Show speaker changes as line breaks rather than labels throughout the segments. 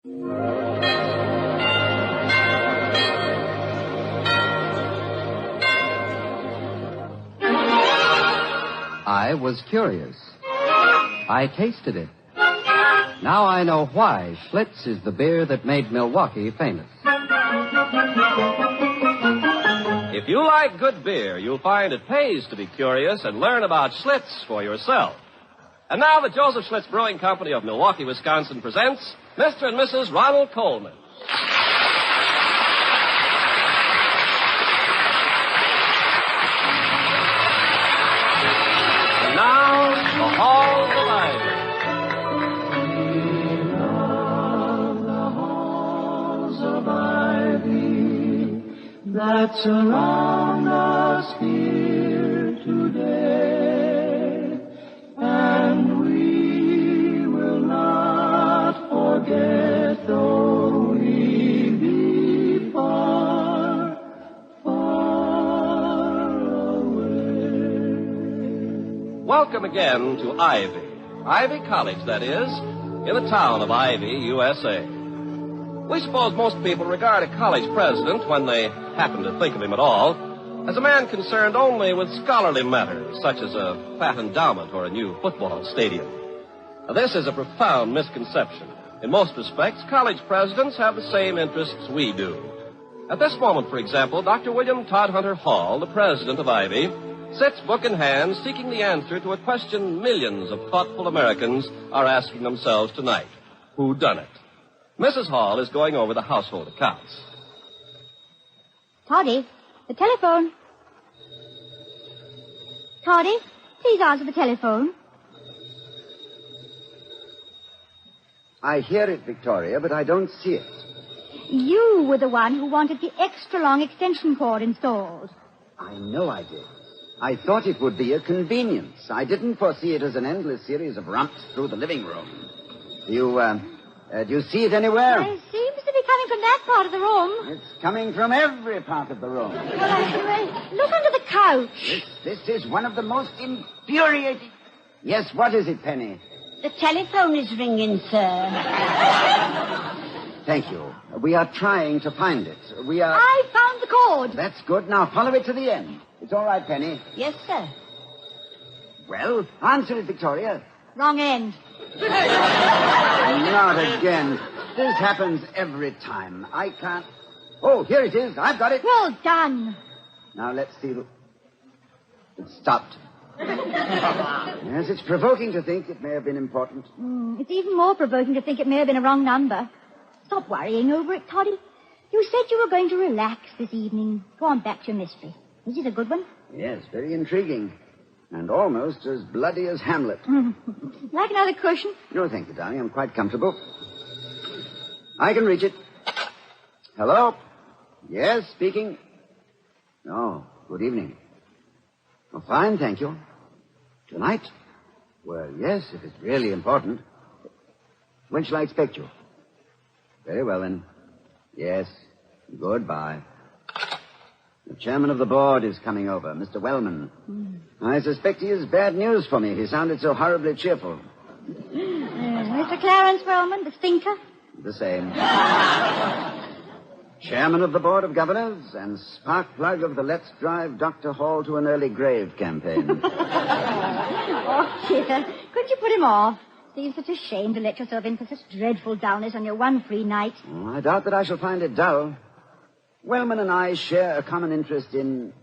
I was curious. I tasted it. Now I know why Schlitz is the beer that made Milwaukee famous.
If you like good beer, you'll find it pays to be curious and learn about Schlitz for yourself. And now the Joseph Schlitz Brewing Company of Milwaukee, Wisconsin presents Mr. and Mrs. Ronald Coleman. And now, the Halls of Ivy.
That surround us here today, and we will not forget though we be far, far away.
Welcome again to Ivy. Ivy College, that is, in the town of Ivy, USA. We suppose most people regard a college president, when they happen to think of him at all, as a man concerned only with scholarly matters, such as a fat endowment or a new football stadium. Now, this is a profound misconception. In most respects, college presidents have the same interests we do. At this moment, for example, Dr. William Todd Hunter Hall, the president of Ivy, sits book in hand seeking the answer to a question millions of thoughtful Americans are asking themselves tonight. Who done it? Mrs. Hall is going over the household accounts.
Toddy, the telephone. Toddy, please answer the telephone.
I hear it, Victoria, but I don't see it.
You were the one who wanted the extra long extension cord installed.
I know I did. I thought it would be a convenience. I didn't foresee it as an endless series of rumps through the living room. Do you see it anywhere?
It seems to be coming from that part of the room.
It's coming from every part of the room.
Well, look under the couch.
This is one of the most infuriating... Yes, what is it, Penny?
The telephone is ringing, sir.
Thank you. We are trying to find it.
I found the cord.
That's good. Now follow it to the end. It's all right, Penny.
Yes, sir.
Well, answer it, Victoria.
Wrong end.
Not again. This happens every time. I can't... Oh, here it is. I've got it.
Well done.
Now, let's see. It stopped. Yes, it's provoking to think it may have been important.
It's even more provoking to think it may have been a wrong number. Stop worrying over it, Toddy. You said you were going to relax this evening. Go on back to your mystery. Is it a good one?
Yes, very intriguing. And almost as bloody as Hamlet.
Like another cushion?
No, thank you, darling. I'm quite comfortable. I can reach it. Hello? Yes, speaking. Oh, good evening. Oh, fine, thank you. Tonight? Well, yes, if it's really important. When shall I expect you? Very well, then. Yes. Goodbye. The chairman of the board is coming over, Mr. Wellman. I suspect he has bad news for me. He sounded so horribly cheerful.
Mr. Clarence Wellman, the stinker?
The same. Chairman of the Board of Governors and spark plug of the Let's Drive Dr. Hall to an Early Grave campaign.
Oh, dear. Couldn't you put him off? Seems such a shame to let yourself in for such dreadful dullness on your one free night.
Oh, I doubt that I shall find it dull. Wellman and I share a common interest in...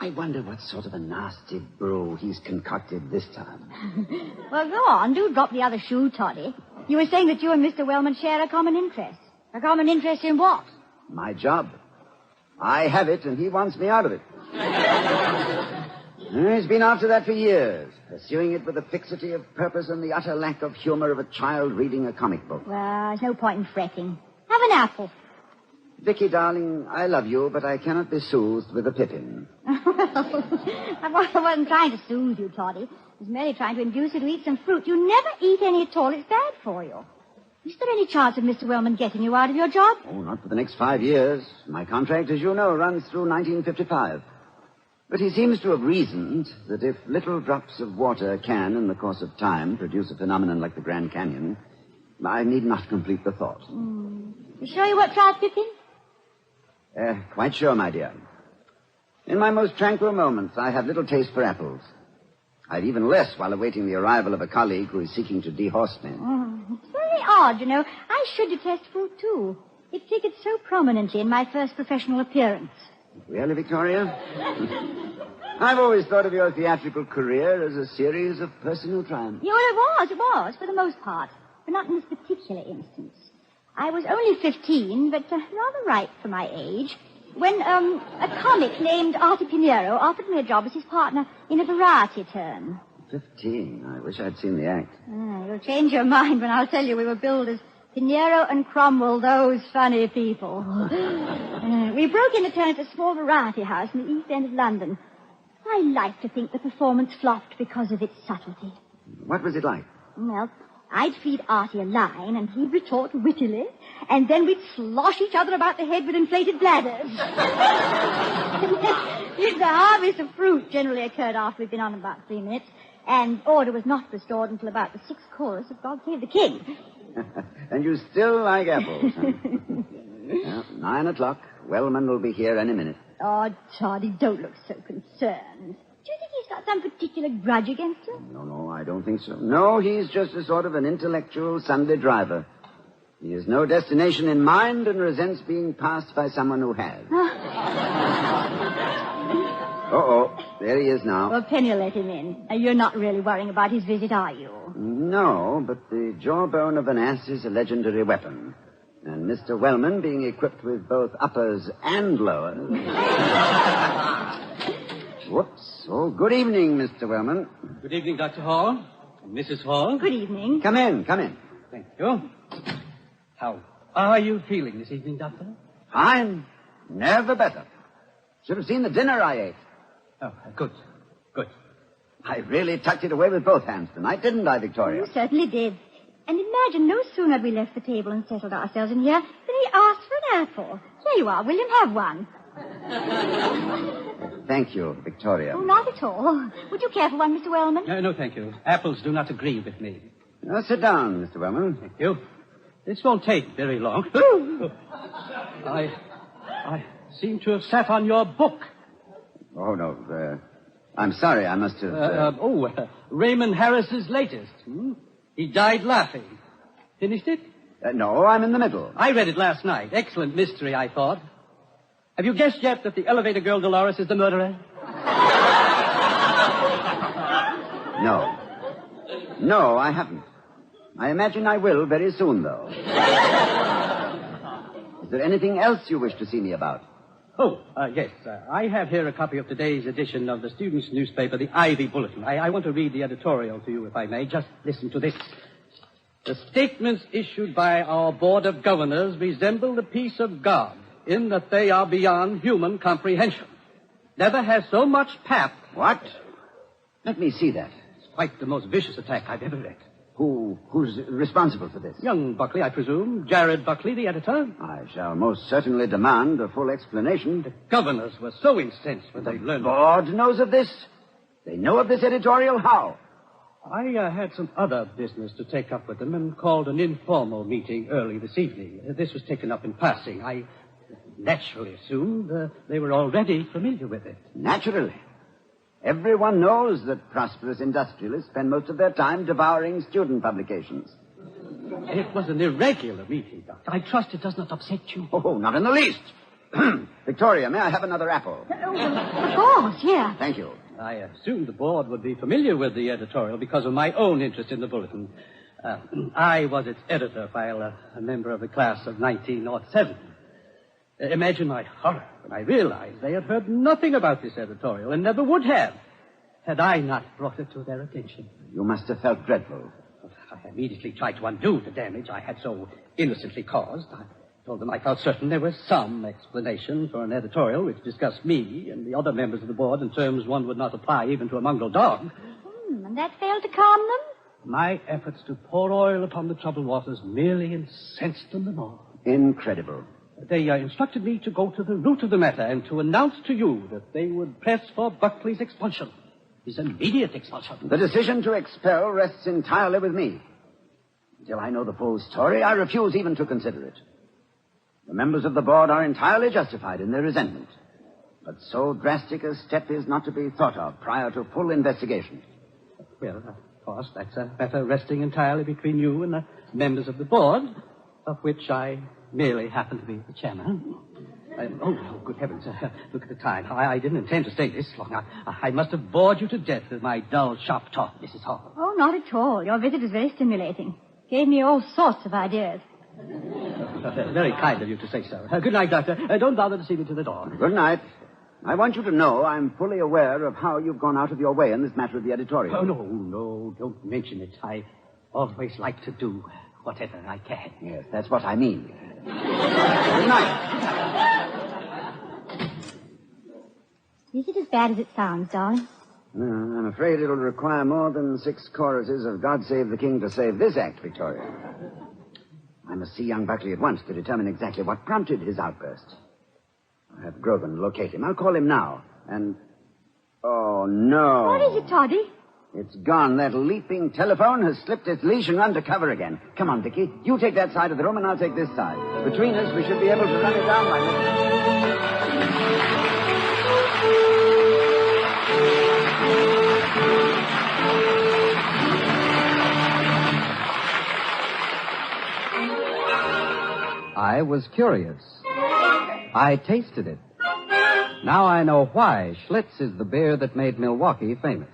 I wonder what sort of a nasty brew he's concocted this time.
Well, go on. Do drop the other shoe, Toddy. You were saying that you and Mr. Wellman share a common interest. A common interest in what?
My job. I have it, and he wants me out of it. He's been after that for years, pursuing it with the fixity of purpose and the utter lack of humor of a child reading a comic book.
Well, there's no point in fretting. Have an apple.
Vicky, darling, I love you, but I cannot be soothed with a pippin.
I wasn't trying to soothe you, Toddy. I was merely trying to induce you to eat some fruit. You never eat any at all. It's bad for you. Is there any chance of Mr. Wellman getting you out of your job?
Oh, not for the next 5 years. My contract, as you know, runs through 1955. But he seems to have reasoned that if little drops of water can, in the course of time, produce a phenomenon like the Grand Canyon, I need not complete the thought.
You sure you won't try picking?
Quite sure, my dear. In my most tranquil moments, I have little taste for apples. I've even less while awaiting the arrival of a colleague who is seeking to dehorse me.
It's very odd, you know. I should detest fruit, too. It figured so prominently in my first professional appearance.
Really, Victoria? I've always thought of your theatrical career as a series of personal triumphs.
Yeah, well, it was, for the most part. But not in this particular instance. I was only 15, but rather ripe for my age, when a comic named Artie Pinero offered me a job as his partner in a variety turn.
15? I wish I'd seen the act.
You'll change your mind when I'll tell you we were billed as Pinero and Cromwell, those funny people. We broke in a turn at a small variety house in the East End of London. I like to think the performance flopped because of its subtlety.
What was it like?
Well, I'd feed Artie a line, and he'd retort wittily, and then we'd slosh each other about the head with inflated bladders. The harvest of fruit generally occurred after we'd been on about 3 minutes, and order was not restored until about the 6th chorus of God Save the King.
And you still like apples, huh? Well, 9 o'clock. Wellman will be here any minute.
Oh, Toddy, don't look so concerned. Do you think he's got some particular grudge against you?
No, I don't think so. No, he's just a sort of an intellectual Sunday driver. He has no destination in mind and resents being passed by someone who has. There he is now.
Well, Penny will let him in. You're not really worrying about his visit, are you?
No, but the jawbone of an ass is a legendary weapon. And Mr. Wellman, being equipped with both uppers and lowers... Whoops. Oh, good evening, Mr. Wellman.
Good evening, Dr. Hall. And Mrs. Hall.
Good evening.
Come in.
Thank you. How are you feeling this evening, Doctor?
Fine. Never better. Should have seen the dinner I ate.
Oh, good.
I really tucked it away with both hands tonight, didn't I, Victoria?
You certainly did. And imagine, no sooner had we left the table and settled ourselves in here than he asked for an apple. Here you are, William, have one.
Thank you, Victoria.
Oh, not at all. Would you care for one, Mr. Wellman?
No, thank you. Apples do not agree with me.
Now, sit down, Mr. Wellman.
Thank you. This won't take very long. I seem to have sat on your book.
Oh, no, I'm sorry, I must have...
Raymond Harris's latest. He died laughing. Finished it?
No, I'm in the middle.
I read it last night. Excellent mystery, I thought. Have you guessed yet that the elevator girl Dolores is the murderer?
No, I haven't. I imagine I will very soon, though. Is there anything else you wish to see me about?
Yes. I have here a copy of today's edition of the students' newspaper, the Ivy Bulletin. I want to read the editorial to you, if I may. Just listen to this. The statements issued by our Board of Governors resemble the peace of God in that they are beyond human comprehension. Never has so much pap...
What? Let me see that.
It's quite the most vicious attack I've ever read.
Who's responsible for this?
Young Buckley, I presume. Jared Buckley, the editor.
I shall most certainly demand a full explanation.
The governors were so incensed when they learned...
The board knows of this? They know of this editorial? How?
I had some other business to take up with them and called an informal meeting early this evening. This was taken up in passing. I naturally assumed they were already familiar with it.
Naturally. Everyone knows that prosperous industrialists spend most of their time devouring student publications.
It was an irregular meeting, Doctor. I trust it does not upset you.
Oh, not in the least. Victoria, may I have another apple?
Of course, yeah.
Thank you.
I assumed the board would be familiar with the editorial because of my own interest in the bulletin. I was its editor while a member of the class of 1907. Imagine my horror when I realized they had heard nothing about this editorial and never would have had I not brought it to their attention.
You must have felt dreadful.
I immediately tried to undo the damage I had so innocently caused. I told them I felt certain there was some explanation for an editorial which discussed me and the other members of the board in terms one would not apply even to a mongrel dog.
And that failed to calm them?
My efforts to pour oil upon the troubled waters merely incensed them the more.
Incredible.
They instructed me to go to the root of the matter and to announce to you that they would press for Buckley's expulsion. His immediate expulsion.
The decision to expel rests entirely with me. Until I know the full story, I refuse even to consider it. The members of the board are entirely justified in their resentment. But so drastic a step is not to be thought of prior to full investigation.
Well, of course, that's a matter resting entirely between you and the members of the board, of which I merely happen to be the chairman. Oh, good heavens. Look at the time. I didn't intend to stay this long. I must have bored you to death with my dull, sharp talk, Mrs. Hall.
Oh, not at all. Your visit was very stimulating. Gave me all sorts of ideas.
Very kind of you to say so. Good night, Doctor. Don't bother to see me to the door.
Good night. I want you to know I'm fully aware of how you've gone out of your way in this matter of the editorial.
Oh, no, don't mention it. I always like to do whatever I can.
Yes, that's what I mean. Good night.
Is it as bad as it sounds, darling?
No, I'm afraid it'll require more than 6 choruses of God Save the King to save this act, Victoria. I must see young Buckley at once to determine exactly what prompted his outburst. I'll have Grogan locate him. I'll call him now. And... oh, no.
What is it, Toddy?
It's gone. That leaping telephone has slipped its leash and run to cover again. Come on, Vicky. You take that side of the room and I'll take this side. Between us, we should be able to run it down by
I was curious. I tasted it. Now I know why Schlitz is the beer that made Milwaukee famous.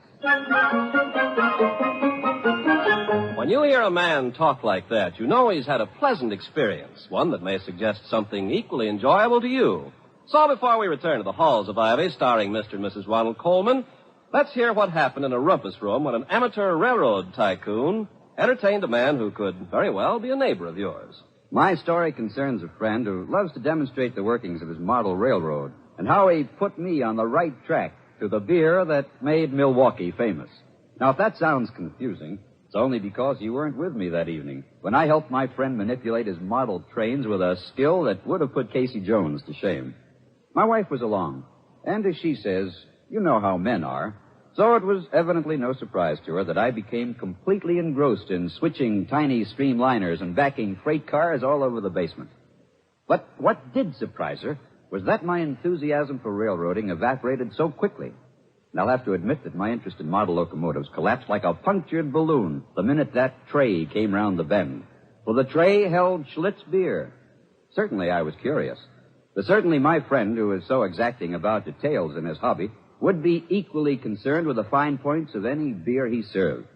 When you hear a man talk like that, you know he's had a pleasant experience, one that may suggest something equally enjoyable to you. So before we return to the Halls of Ivy, starring Mr. and Mrs. Ronald Coleman, let's hear what happened in a rumpus room when an amateur railroad tycoon entertained a man who could very well be a neighbor of yours.
My story concerns a friend who loves to demonstrate the workings of his model railroad and how he put me on the right track to the beer that made Milwaukee famous. Now, if that sounds confusing, it's only because you weren't with me that evening when I helped my friend manipulate his model trains with a skill that would have put Casey Jones to shame. My wife was along, and as she says, you know how men are. So it was evidently no surprise to her that I became completely engrossed in switching tiny streamliners and backing freight cars all over the basement. But what did surprise her was that my enthusiasm for railroading evaporated so quickly. And I'll have to admit that my interest in model locomotives collapsed like a punctured balloon the minute that tray came round the bend. For the tray held Schlitz beer. Certainly I was curious. But certainly my friend, who is so exacting about details in his hobby, would be equally concerned with the fine points of any beer he served.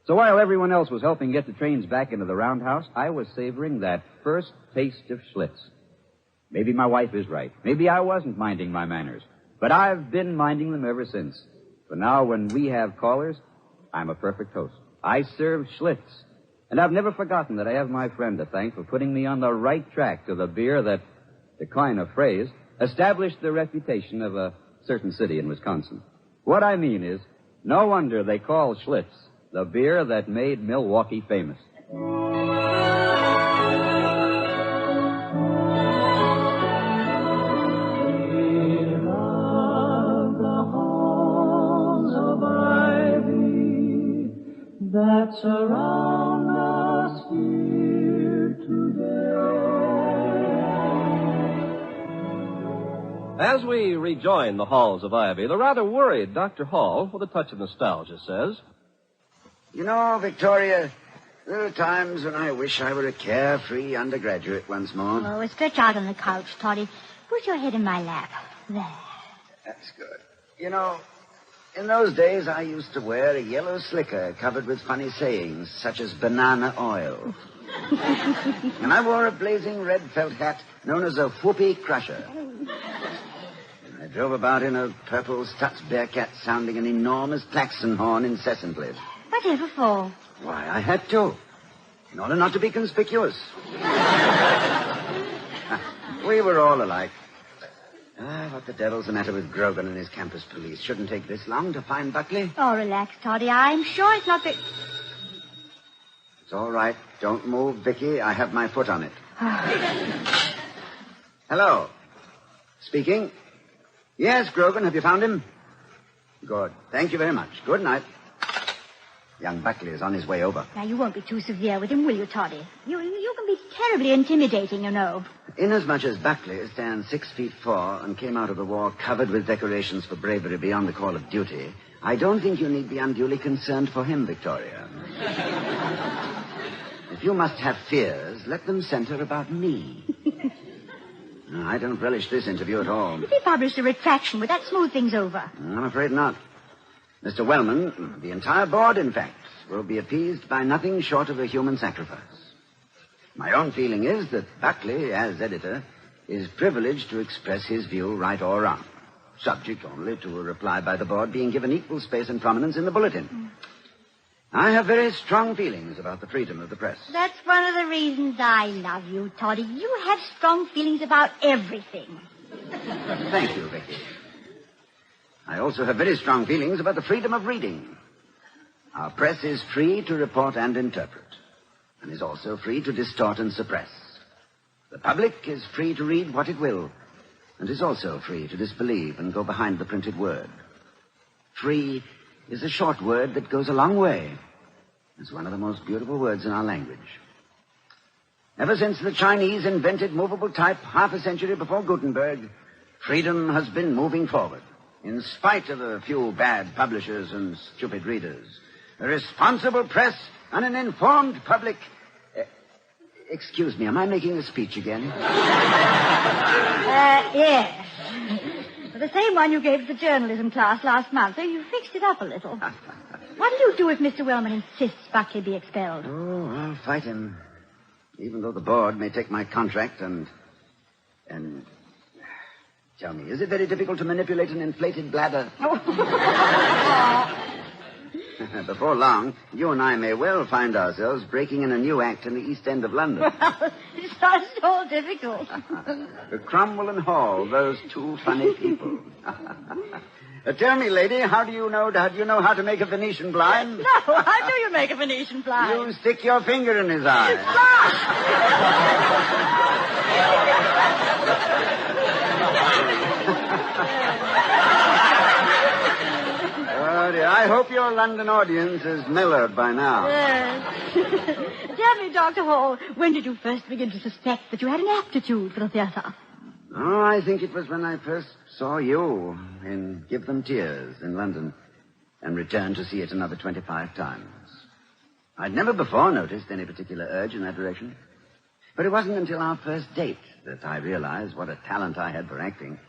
So while everyone else was helping get the trains back into the roundhouse, I was savoring that first taste of Schlitz. Maybe my wife is right. Maybe I wasn't minding my manners. But I've been minding them ever since. For now, when we have callers, I'm a perfect host. I serve Schlitz. And I've never forgotten that I have my friend to thank for putting me on the right track to the beer that, to coin a phrase, established the reputation of a certain city in Wisconsin. What I mean is, no wonder they call Schlitz the beer that made Milwaukee famous.
That surround us here today.
As we rejoin the Halls of Ivy, the rather worried Dr. Hall, with a touch of nostalgia, says,
You know, Victoria, there are times when I wish I were a carefree undergraduate once more.
Oh, stretch out on the couch, Toddy. Put your head in my lap. There.
That's good. You know, in those days, I used to wear a yellow slicker covered with funny sayings, such as banana oil. And I wore a blazing red felt hat known as a whoopee crusher. And I drove about in a purple Stutz Bearcat sounding an enormous klaxon horn incessantly.
Whatever for?
Why, I had to. In order not to be conspicuous. We were all alike. What the devil's the matter with Grogan and his campus police? Shouldn't take this long to find Buckley.
Oh, relax, Toddy. I'm sure it's not the...
It's all right. Don't move, Vicky. I have my foot on it. Hello. Speaking. Yes, Grogan, have you found him? Good. Thank you very much. Good night. Young Buckley is on his way over.
Now, you won't be too severe with him, will you, Toddy? You can be terribly intimidating, you know.
Inasmuch as Buckley stands 6'4" and came out of the war covered with decorations for bravery beyond the call of duty, I don't think you need be unduly concerned for him, Victoria. If you must have fears, let them center about me. No, I don't relish this interview at all.
If he published a retraction, would that smooth things over?
I'm afraid not. Mr. Wellman, the entire board, in fact, will be appeased by nothing short of a human sacrifice. My own feeling is that Buckley, as editor, is privileged to express his view right or wrong, subject only to a reply by the board being given equal space and prominence in the bulletin. I have very strong feelings about the freedom of the press.
That's one of the reasons I love you, Toddy. You have strong feelings about everything.
Thank you, Vicky. I also have very strong feelings about the freedom of reading. Our press is free to report and interpret, and is also free to distort and suppress. The public is free to read what it will, and is also free to disbelieve and go behind the printed word. Free is a short word that goes a long way. It's one of the most beautiful words in our language. Ever since the Chinese invented movable type half a century before Gutenberg, freedom has been moving forward, in spite of a few bad publishers and stupid readers. A responsible press and an informed public... excuse me, am I making a speech again?
Yes. The same one you gave to the journalism class last month, so you fixed it up a little. What do you do if Mr. Wellman insists Buckley be expelled?
Oh, I'll fight him. Even though the board may take my contract and... Tell me, is it very difficult to manipulate an inflated bladder? Before long, you and I may well find ourselves breaking in a new act in the East End of London.
Well, it's not at all difficult.
Cromwell and Hall, those two funny people. Tell me, lady, how do you know how to make a Venetian blind?
No, how do you make a Venetian blind?
You stick your finger in his eye. Oh, dear, I hope your London audience is mellowed by now.
Yes. Tell me, Dr. Hall, when did you first begin to suspect that you had an aptitude for the theater?
Oh, I think it was when I first saw you in Give Them Tears in London and returned to see it another 25 times. I'd never before noticed any particular urge in that direction. But it wasn't until our first date that I realized what a talent I had for acting.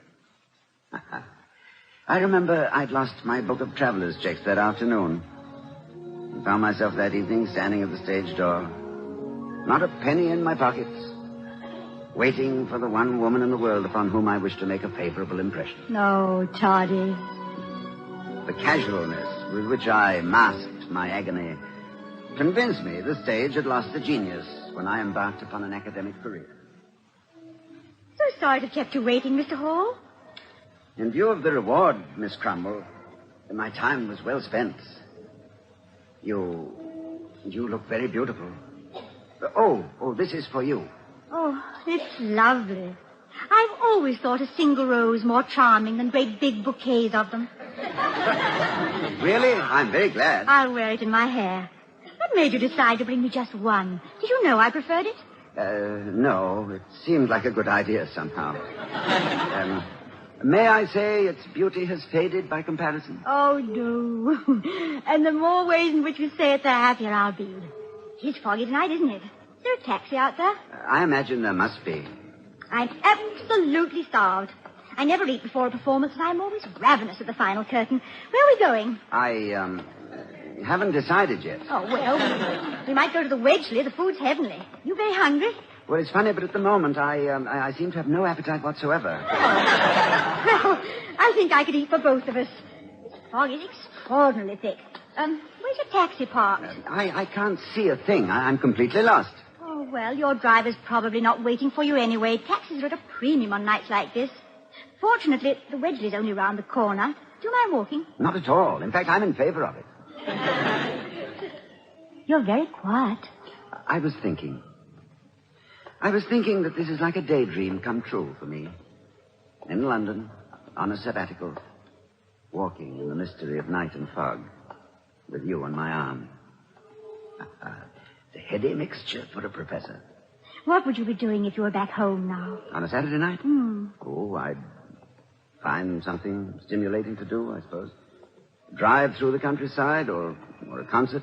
I remember I'd lost my book of traveler's checks that afternoon and found myself that evening standing at the stage door, not a penny in my pockets, waiting for the one woman in the world upon whom I wished to make a favorable impression.
No, Toddy.
The casualness with which I masked my agony convinced me the stage had lost the genius when I embarked upon an academic career.
So sorry to have kept you waiting, Mr. Hall.
In view of the reward, Miss Cromwell, my time was well spent. You look very beautiful. Oh, this is for you.
Oh, it's lovely. I've always thought a single rose more charming than great big bouquets of them.
Really? I'm very glad.
I'll wear it in my hair. What made you decide to bring me just one? Did you know I preferred it?
No. It seemed like a good idea somehow. May I say its beauty has faded by comparison?
Oh, no. And the more ways in which you say it, the happier I'll be. It's foggy tonight, isn't it? Is there a taxi out there?
I imagine there must be.
I'm absolutely starved. I never eat before a performance, and I'm always ravenous at the final curtain. Where are we going?
I haven't decided yet.
Oh, well, we might go to the Wedgeley. The food's heavenly. You very hungry?
Well, it's funny, but at the moment, I seem to have no appetite whatsoever.
Well, I think I could eat for both of us. This fog is extraordinarily thick. Where's your taxi parked?
I can't see a thing. I'm completely lost.
Oh, well, your driver's probably not waiting for you anyway. Taxis are at a premium on nights like this. Fortunately, the Wedgeley's only round the corner. Do you mind walking?
Not at all. In fact, I'm in favor of it.
You're very quiet.
I was thinking that this is like a daydream come true for me. In London, on a sabbatical, walking in the mystery of night and fog, with you on my arm. It's a heady mixture for a professor.
What would you be doing if you were back home now?
On a Saturday night?
Hmm.
Oh, I'd find something stimulating to do, I suppose. Drive through the countryside, or a concert,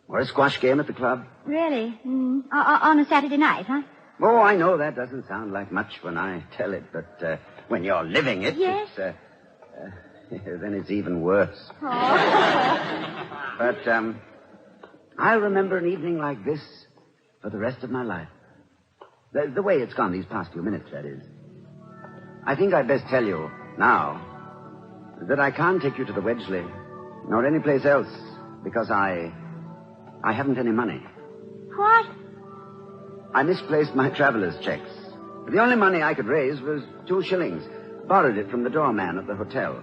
or a squash game at the club.
Really? On a Saturday night, huh?
Oh, I know that doesn't sound like much when I tell it, but when you're living it,
yes?
Then it's even worse.
Oh.
But I'll remember an evening like this for the rest of my life. The way it's gone these past few minutes, that is. I think I'd best tell you now that I can't take you to the Wedgeley, nor any place else, because I haven't any money.
What?
I misplaced my traveler's checks. The only money I could raise was 2 shillings. Borrowed it from the doorman at the hotel.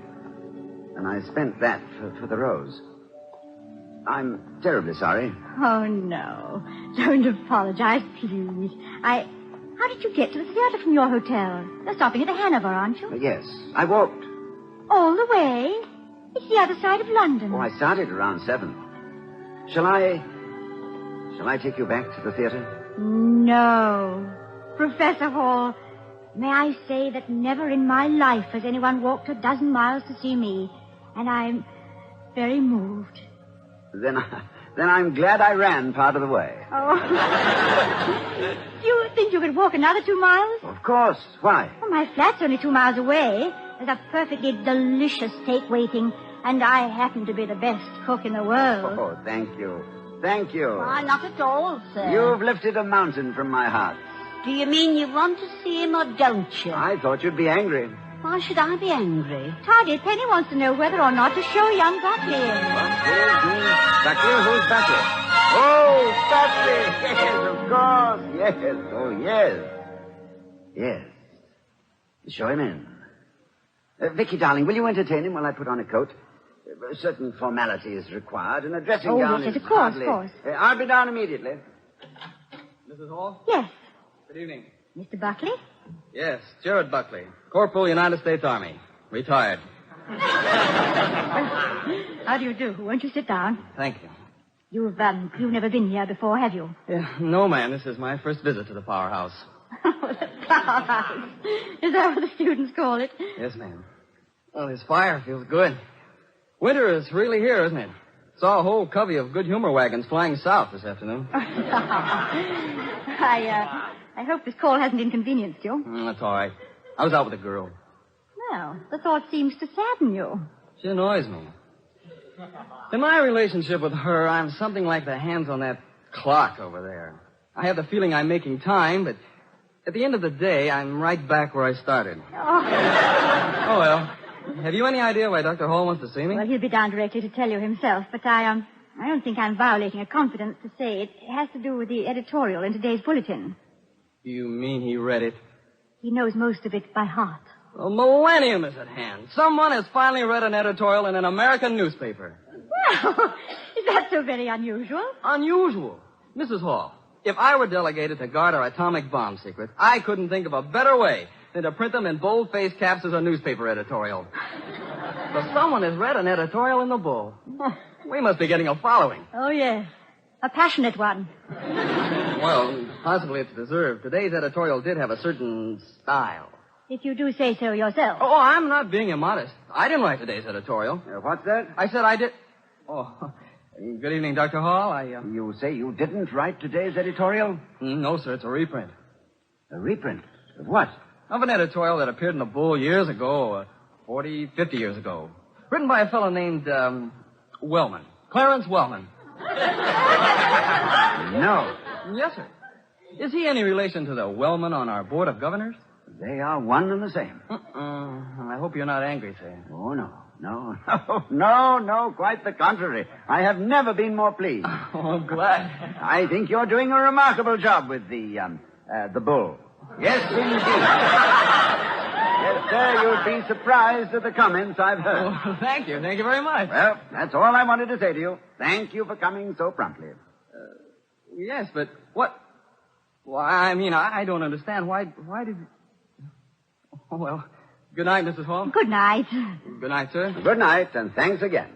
And I spent that for the rose. I'm terribly sorry.
Oh, no. Don't apologize, please. How did you get to the theater from your hotel? You're stopping at the Hanover, aren't you?
Yes, I walked.
All the way? It's the other side of London.
Oh, I started around 7. Shall I take you back to the theater?
No. Professor Hall, may I say that never in my life has anyone walked a dozen miles to see me, and I'm very moved.
Then I'm glad I ran part of the way.
Oh. Do you think you could walk another 2 miles?
Of course. Why?
Well, my flat's only 2 miles away. There's a perfectly delicious steak waiting, and I happen to be the best cook in the world.
Oh, thank you. Thank you.
Why, not at all, sir.
You've lifted a mountain from my heart.
Do you mean you want to see him or don't you?
I thought you'd be angry.
Why should I be angry?
Toddy, Penny wants to know whether or not to show young Buckley in.
Buckley? Who's Buckley? Oh, Buckley! Yes, of course. Yes. Oh, yes. Yes. Show him in. Vicky, darling, will you entertain him while I put on a coat? A certain formality is required, and a dressing gown
yes,
is
of course,
hardly...
of course.
I'll be down immediately.
Mrs. Hall?
Yes.
Good evening.
Mr. Buckley?
Yes, Jared Buckley, Corporal, United States Army. Retired.
How do you do? Won't you sit down?
Thank you.
You've never been here before, have you?
Yeah, no, ma'am. This is my first visit to the powerhouse.
Oh, the powerhouse. Is that what the students call it?
Yes, ma'am. Well, this fire feels good. Winter is really here, isn't it? Saw a whole covey of good humor wagons flying south this afternoon.
I hope this call hasn't inconvenienced you.
That's all right. I was out with a girl.
Well, the thought seems to sadden you.
She annoys me. In my relationship with her, I'm something like the hands on that clock over there. I have the feeling I'm making time, but at the end of the day, I'm right back where I started. Oh, well. Have you any idea why Dr. Hall wants to see me?
Well, he'll be down directly to tell you himself, but I don't think I'm violating a confidence to say it has to do with the editorial in today's bulletin.
You mean he read it?
He knows most of it by heart.
A millennium is at hand. Someone has finally read an editorial in an American newspaper.
Well, is that so very unusual?
Unusual. Mrs. Hall, if I were delegated to guard our atomic bomb secrets, I couldn't think of a better way than to print them in bold-faced caps as a newspaper editorial. So someone has read an editorial in the Bull. We must be getting a following.
Oh, yes. A passionate one.
Well, possibly it's deserved. Today's editorial did have a certain style.
If you do say so yourself.
Oh, I'm not being immodest. I didn't write today's editorial.
What's that?
I said I did. Oh, good evening, Dr. Hall.
You say you didn't write today's editorial?
No, sir, it's a reprint.
A reprint? Of what?
Of an editorial that appeared in the Bull years ago, 40, 50 years ago. Written by a fellow named, Wellman. Clarence Wellman.
No.
Yes, sir. Is he any relation to the Wellman on our Board of Governors?
They are one and the same.
I hope you're not angry, sir.
Oh, no. No, quite the contrary. I have never been more pleased.
Oh, I'm glad.
I think you're doing a remarkable job with the Bull. Yes, indeed. Yes, sir, you'll be surprised at the comments I've heard.
Oh, thank you. Thank you very much.
Well, that's all I wanted to say to you. Thank you for coming so promptly.
Yes, but what? Why, I mean, I don't understand. Why did... Oh, well, good night, Mrs. Hall.
Good night.
Good night, sir.
Good night, and thanks again.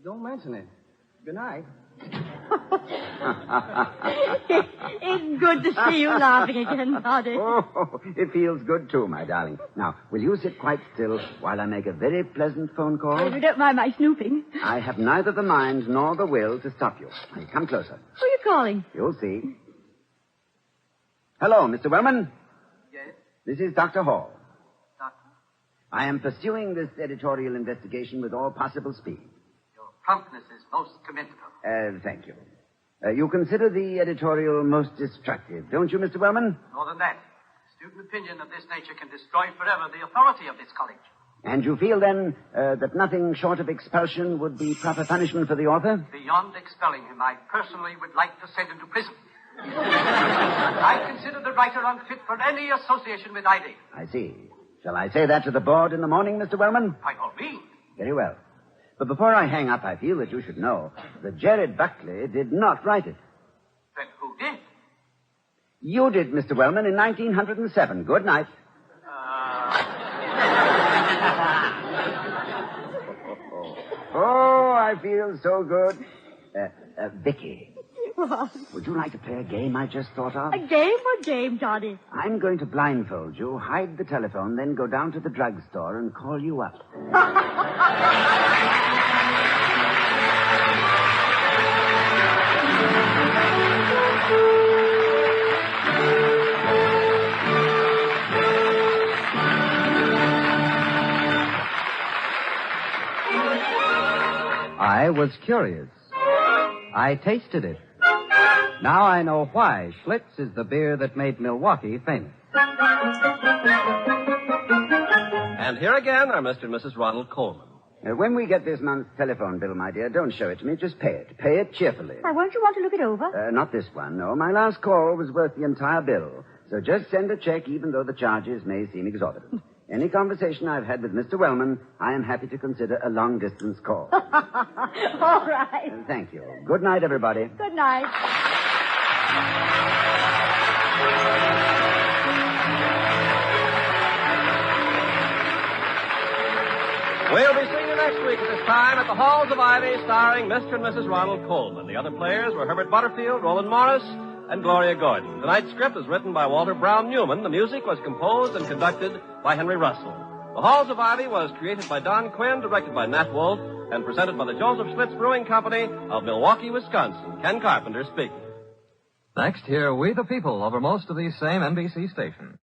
Don't mention it. Good night.
It's good to see you laughing again, Toddy.
Oh, it feels good, too, my darling. Now, will you sit quite still while I make a very pleasant phone call?
If you don't mind my snooping.
I have neither the mind nor the will to stop you. Now, come closer.
Who are you calling?
You'll see. Hello, Mr. Wellman.
Yes,
This is Dr. Hall.
Doctor.
I am pursuing this editorial investigation with all possible speed.
Your promptness is most commendable.
Thank you. You consider the editorial most destructive, don't you, Mr. Wellman?
More than that, student opinion of this nature can destroy forever the authority of this college.
And you feel, then, that nothing short of expulsion would be proper punishment for the author?
Beyond expelling him, I personally would like to send him to prison. I consider the writer unfit for any association with Ivy.
I see. Shall I say that to the board in the morning, Mr. Wellman?
By all means.
Very well. But before I hang up, I feel that you should know that Jared Buckley did not write it.
Then who did?
You did, Mr. Wellman, in 1907. Good night. Oh, I feel so good. Vicky,
What?
would you like to play a game I just thought of?
A game? What game, Toddy?
I'm going to blindfold you, hide the telephone, then go down to the drugstore and call you up.
I was curious. I tasted it. Now I know why Schlitz is the beer that made Milwaukee famous.
And here again are Mr. and Mrs. Ronald Coleman.
When we get this month's telephone bill, my dear, don't show it to me. Just pay it. Pay it cheerfully.
Why, won't you want to look it over?
Not this one, no. My last call was worth the entire bill. So just send a check, even though the charges may seem exorbitant. Any conversation I've had with Mr. Wellman, I am happy to consider a long-distance call.
All right.
Thank you. Good night, everybody.
Good night.
We'll be seeing you next week at this time at the Halls of Ivy, starring Mr. and Mrs. Ronald Coleman. The other players were Herbert Butterfield, Roland Morris, and Gloria Gordon. Tonight's script was written by Walter Brown Newman. The music was composed and conducted by Henry Russell. The Halls of Ivy was created by Don Quinn, directed by Nat Wolf, and presented by the Joseph Schlitz Brewing Company of Milwaukee, Wisconsin. Ken Carpenter speaking.
Next, hear We the People over most of these same NBC stations.